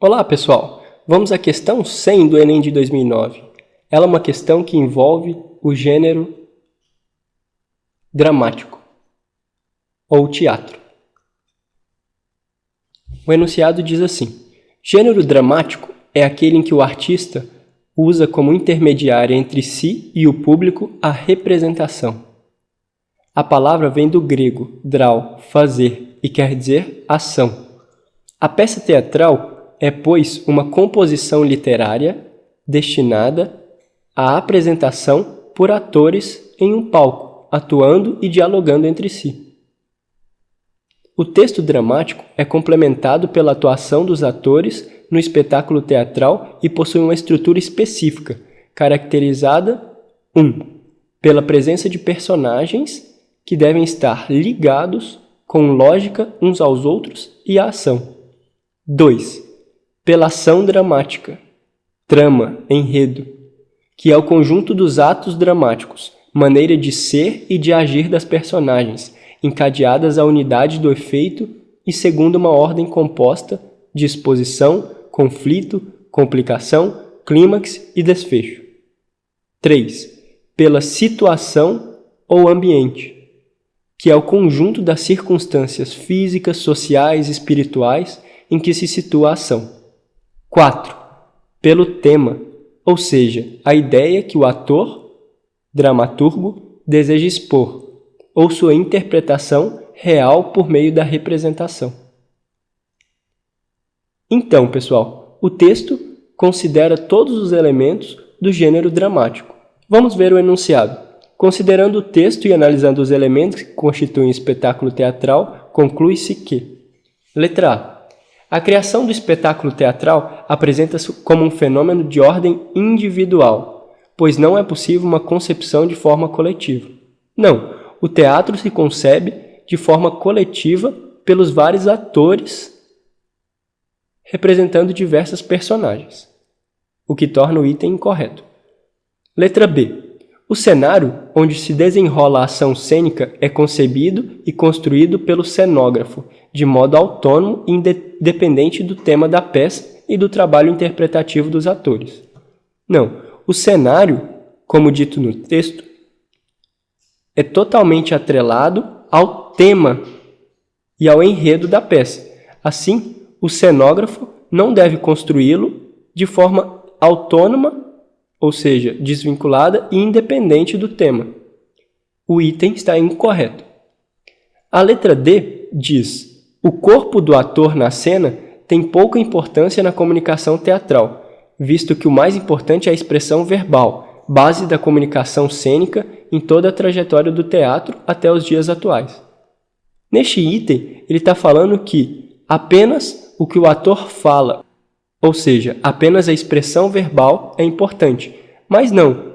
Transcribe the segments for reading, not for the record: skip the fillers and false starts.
Olá, pessoal! Vamos à questão 100 do Enem de 2009. Ela é uma questão que envolve o gênero dramático ou teatro. O enunciado diz assim: gênero dramático é aquele em que o artista usa como intermediária entre si e o público a representação. A palavra vem do grego drau, fazer, e quer dizer ação. A peça teatral é, pois, uma composição literária destinada à apresentação por atores em um palco, atuando e dialogando entre si. O texto dramático é complementado pela atuação dos atores no espetáculo teatral e possui uma estrutura específica, caracterizada 1. Pela presença de personagens que devem estar ligados com lógica uns aos outros e à ação. 2. Pela ação dramática, trama, enredo, que é o conjunto dos atos dramáticos, maneira de ser e de agir das personagens, encadeadas à unidade do efeito e segundo uma ordem composta de exposição, conflito, complicação, clímax e desfecho. 3. Pela situação ou ambiente, que é o conjunto das circunstâncias físicas, sociais e espirituais em que se situa a ação. 4. Pelo tema, ou seja, a ideia que o ator, dramaturgo, deseja expor, ou sua interpretação real por meio da representação. Então, pessoal, o texto considera todos os elementos do gênero dramático. Vamos ver o enunciado. Considerando o texto e analisando os elementos que constituem o espetáculo teatral, conclui-se que: letra A. A criação do espetáculo teatral apresenta-se como um fenômeno de ordem individual, pois não é possível uma concepção de forma coletiva. Não, o teatro se concebe de forma coletiva pelos vários atores representando diversas personagens, o que torna o item incorreto. Letra B. O cenário onde se desenrola a ação cênica é concebido e construído pelo cenógrafo, de modo autônomo e independente do tema da peça e do trabalho interpretativo dos atores. Não, o cenário, como dito no texto, é totalmente atrelado ao tema e ao enredo da peça. Assim, o cenógrafo não deve construí-lo de forma autônoma, ou seja, desvinculada e independente do tema. O item está incorreto. A letra D diz: o corpo do ator na cena tem pouca importância na comunicação teatral, visto que o mais importante é a expressão verbal, base da comunicação cênica em toda a trajetória do teatro até os dias atuais. Neste item, ele está falando que apenas o que o ator fala, ou seja, apenas a expressão verbal é importante. Mas não,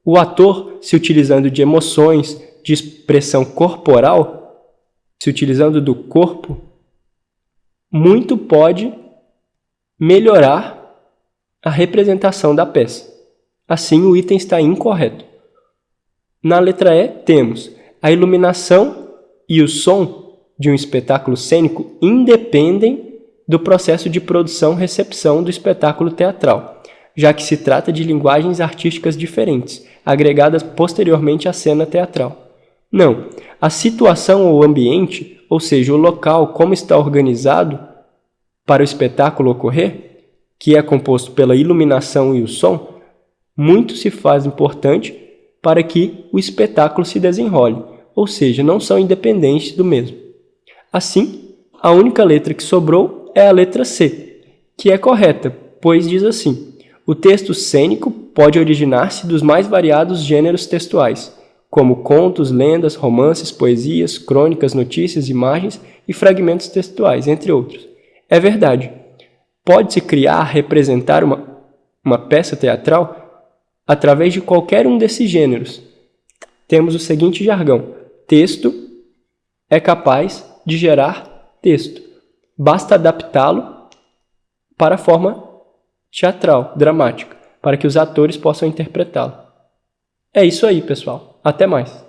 o ator, se utilizando de emoções, de expressão corporal, se utilizando do corpo, muito pode melhorar a representação da peça. Assim, o item está incorreto. Na letra E, temos a iluminação e o som de um espetáculo cênico independem do processo de produção-recepção do espetáculo teatral, já que se trata de linguagens artísticas diferentes, agregadas posteriormente à cena teatral. Não, a situação ou ambiente, ou seja, o local como está organizado para o espetáculo ocorrer, que é composto pela iluminação e o som, muito se faz importante para que o espetáculo se desenrole, ou seja, não são independentes do mesmo. Assim, a única letra que sobrou é a letra C, que é correta, pois diz assim: o texto cênico pode originar-se dos mais variados gêneros textuais, como contos, lendas, romances, poesias, crônicas, notícias, imagens e fragmentos textuais, entre outros. É verdade. Pode-se criar, representar uma peça teatral através de qualquer um desses gêneros. Temos o seguinte jargão: texto é capaz de gerar texto. Basta adaptá-lo para a forma teatral, dramática, para que os atores possam interpretá-lo. É isso aí, pessoal. Até mais!